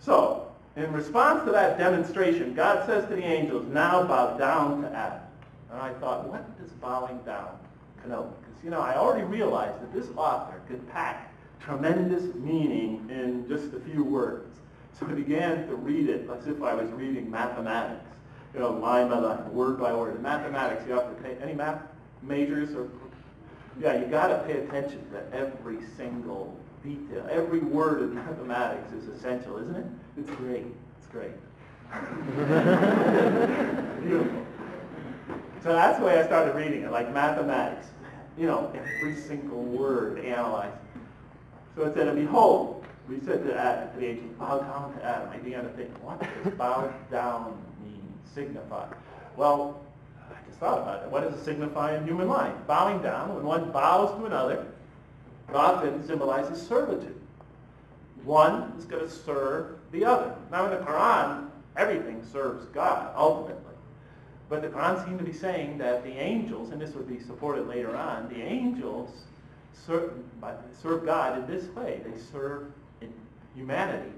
So, in response to that demonstration, God says to the angels, now bow down to Adam. And I thought, what does bowing down connote? Because, I already realized that this author could pack tremendous meaning in just a few words. So I began to read it as if I was reading mathematics, line by line, word by word. In mathematics, you have to pay, any math majors or, you got to pay attention to every single detail. Every word in mathematics is essential, isn't it? It's great. It's great. Beautiful. So that's the way I started reading it, like mathematics. Every single word analyzed. So it said, and behold, we said to the angels, bow down to Adam. I began to think, what does bow down mean, signify? Well, I just thought about it. What does it signify in human life? Bowing down, when one bows to another, often symbolizes servitude. One is going to serve the other. Now in the Quran, everything serves God, ultimately. But the Quran seemed to be saying that the angels, and this would be supported later on, the angels serve God in this way. They serve in humanity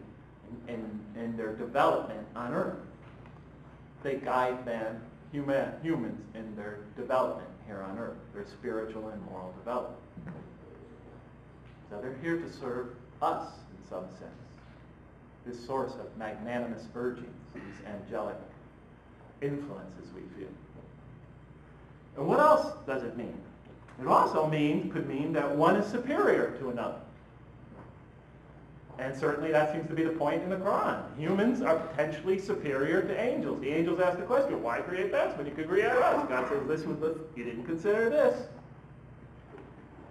in their development on earth. They guide humans in their development here on earth, their spiritual and moral development. So they're here to serve us in some sense. This source of magnanimous urgings, these angelic influences we feel. And what else does it mean? It also could mean that one is superior to another. And certainly that seems to be the point in the Quran. Humans are potentially superior to angels. The angels ask the question, why create us when you could create us? God says, you didn't consider this.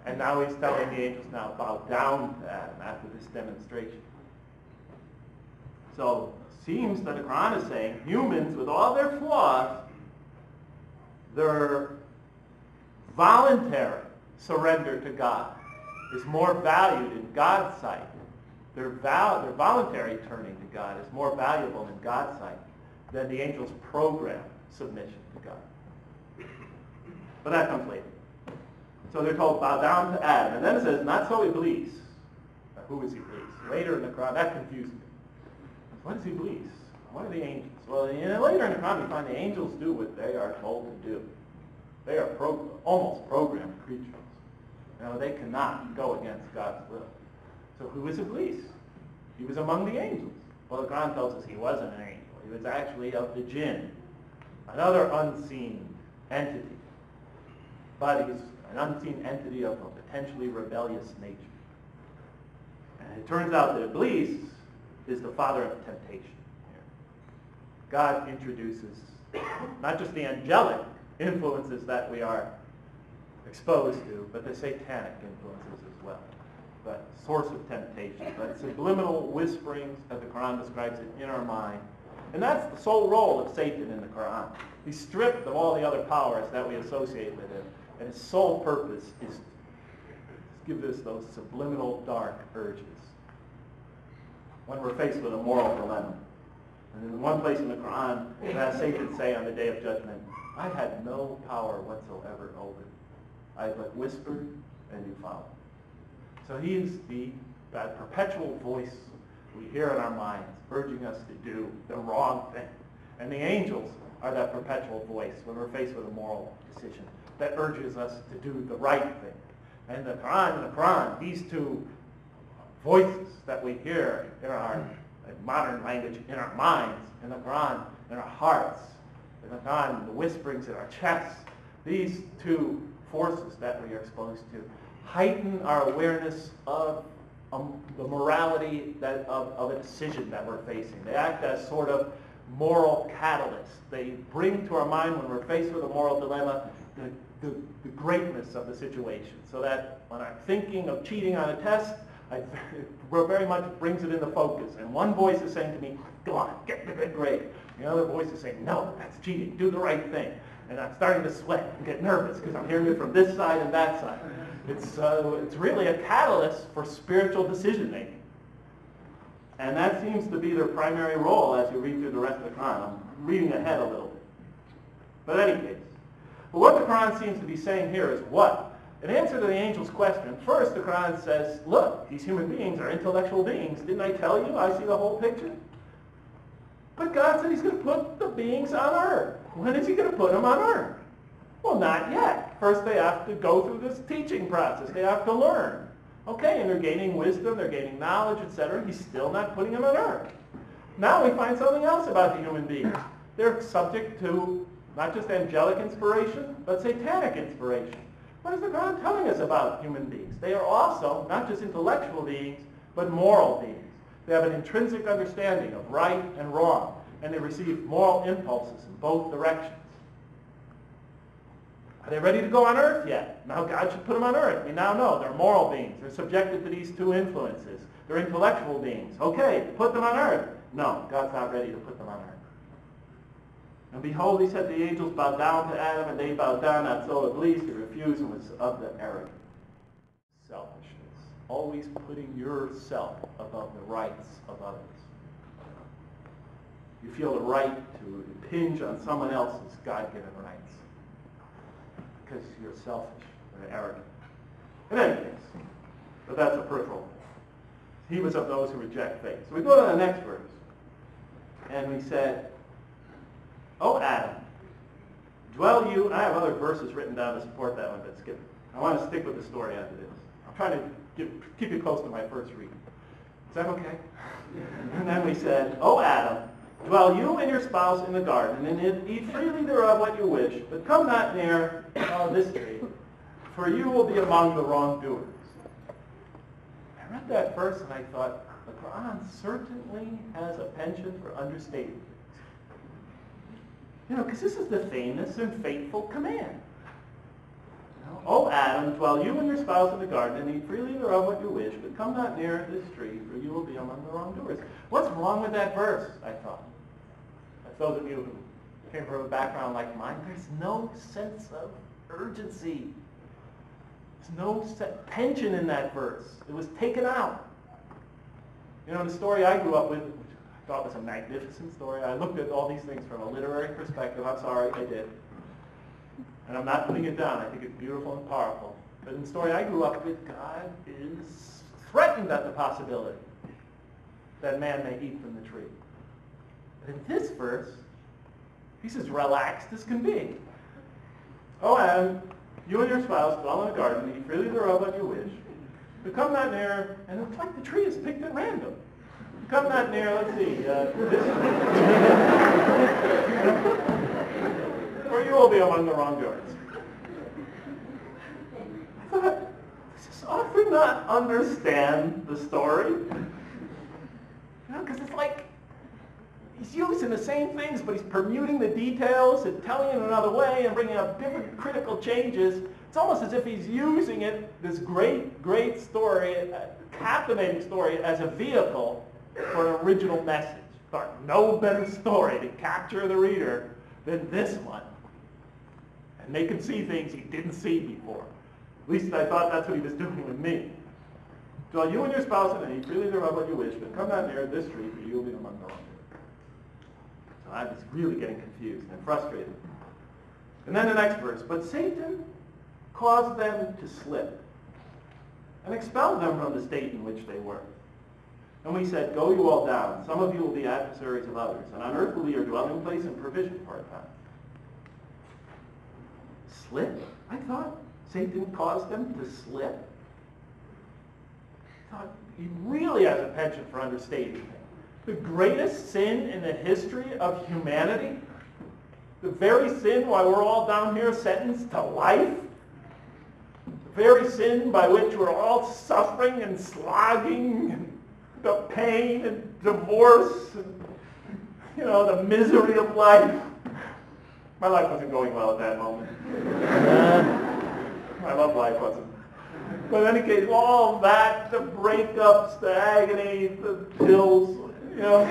And now he's telling the angels now, bow down to Adam after this demonstration. So it seems that the Quran is saying humans, with all their flaws, their voluntary surrender to God is more valued in God's sight. Their voluntary turning to God is more valuable in God's sight than the angels' programmed submission to God. But that comes later. So they're told, bow down to Adam. And then it says, not so Iblis. Now, who is Iblis? Later in the Quran, that confused me. What is Iblis? What are the angels? Well, later in the Quran, we find the angels do what they are told to do. They are almost programmed creatures. They cannot go against God's will. So who is Iblis? He was among the angels. Well, the Quran tells us he wasn't an angel. He was actually of the jinn, another unseen entity. But he's an unseen entity of a potentially rebellious nature. And it turns out that Iblis is the father of temptation. God introduces not just the angelic influences that we are exposed to, but the satanic influences as well. But source of temptation, but subliminal whisperings, as the Quran describes it, in our mind. And that's the sole role of Satan in the Quran. He's stripped of all the other powers that we associate with him, and his sole purpose is to give us those subliminal dark urges when we're faced with a moral dilemma. And in one place in the Quran, it has Satan say on the day of judgment, I had no power whatsoever over you. I but whispered and you followed. So he is that perpetual voice we hear in our minds, urging us to do the wrong thing. And the angels are that perpetual voice when we're faced with a moral decision that urges us to do the right thing. And the Quran, these two voices that we hear in our modern language, in our minds, in the Quran, in our hearts, in the Quran, the whisperings in our chests, these two forces that we are exposed to heighten our awareness of the morality of a decision that we're facing. They act as sort of moral catalysts. They bring to our mind, when we're faced with a moral dilemma, the greatness of the situation, so that when I'm thinking of cheating on a test, it very much brings it into focus. And one voice is saying to me, go on, get the good grade. The other voice is saying, no, that's cheating, do the right thing. And I'm starting to sweat and get nervous because I'm hearing it from this side and that side. It's really a catalyst for spiritual decision making. And that seems to be their primary role as you read through the rest of the Quran. I'm reading ahead a little bit. But in any case, what the Quran seems to be saying here is what? in answer to the angel's question, first the Quran says, look, these human beings are intellectual beings. Didn't I tell you? I see the whole picture. But God said he's going to put the beings on earth. When is he going to put them on earth? Well, not yet. First they have to go through this teaching process. They have to learn. Okay, and they're gaining wisdom, they're gaining knowledge, etc. He's still not putting them on earth. Now we find something else about the human beings. They're subject to not just angelic inspiration, but satanic inspiration. What is the Quran telling us about human beings? They are also not just intellectual beings, but moral beings. They have an intrinsic understanding of right and wrong, and they receive moral impulses in both directions. Are they ready to go on earth yet? Now God should put them on earth. We now know they're moral beings. They're subjected to these two influences. They're intellectual beings. Okay, put them on earth. No, God's not ready to put them on earth. And behold, he said the angels bowed down to Adam, and they bowed down, not so Iblis. He refused and was of the arrogant. Selfishness. Always putting yourself above the rights of others. You feel the right to impinge on someone else's God-given rights. Because you're selfish or arrogant. In any case, but that's a peripheral thing. He was of those who reject faith. So we go to the next verse. And we said, O Adam, dwell you... I have other verses written down to support that one, but skip it. I want to stick with the story as it is. I'm trying to keep you close to my first reading. Is that okay? And then we said, O Adam, dwell you and your spouse in the garden, and eat freely thereof what you wish, but come not near this tree, for you will be among the wrongdoers. I read that verse and I thought, the Quran certainly has a penchant for understating things. You know, because this is the famous and faithful command. O Adam, dwell you and your spouse in the garden, and eat freely thereof what you wish, but come not near this tree, for you will be among the wrongdoers. What's wrong with that verse, I thought? As those of you who came from a background like mine, there's no sense of urgency. There's no tension in that verse. It was taken out. You know, the story I grew up with, which I thought was a magnificent story, I looked at all these things from a literary perspective. I'm sorry, I did. And I'm not putting it down. I think it's beautiful and powerful. But in the story I grew up with, God is threatened at the possibility that man may eat from the tree. But in this verse, he's as relaxed as can be. O Adam, you and your spouse dwell in the garden, eat freely thereof what you wish. But come not near, and it's like the tree is picked at random. Come not near, let's see, this or you will be among the wrongdoers. I thought, does this author not understand the story? You know, because it's like he's using the same things, but he's permuting the details and telling it another way and bringing up different critical changes. It's almost as if he's using it, this great, great story, captivating story, as a vehicle for an original message. But no better story to capture the reader than this one. And they can see things he didn't see before. At least I thought that's what he was doing with me. Dwell you and your spouse and eat freely thereof what you wish, but come not near this tree, for you will be among the wrongdoers. So I was really getting confused and frustrated. And then the next verse, but Satan caused them to slip and expelled them from the state in which they were. And we said, go you all down. Some of you will be adversaries of others, and on earth will be your dwelling place and provision for a time. Slip? I thought Satan caused them to slip. I thought he really has a penchant for understating things. The greatest sin in the history of humanity, the very sin why we're all down here sentenced to life, the very sin by which we're all suffering and slogging, and the pain and divorce, and, you know, the misery of life. My life wasn't going well at that moment. My love life wasn't. But in any case, all that, the breakups, the agony, the pills, you know.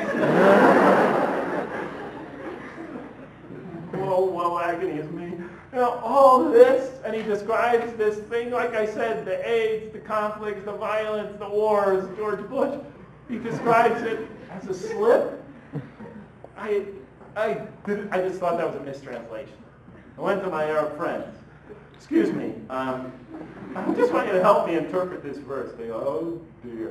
Well, agony is me. You know, all this, and he describes this thing, like I said, the AIDS, the conflicts, the violence, the wars, George Bush. He describes it as a slip. I just thought that was a mistranslation. I went to my Arab friends, Excuse me. I just want you to help me interpret this verse. They go, oh dear.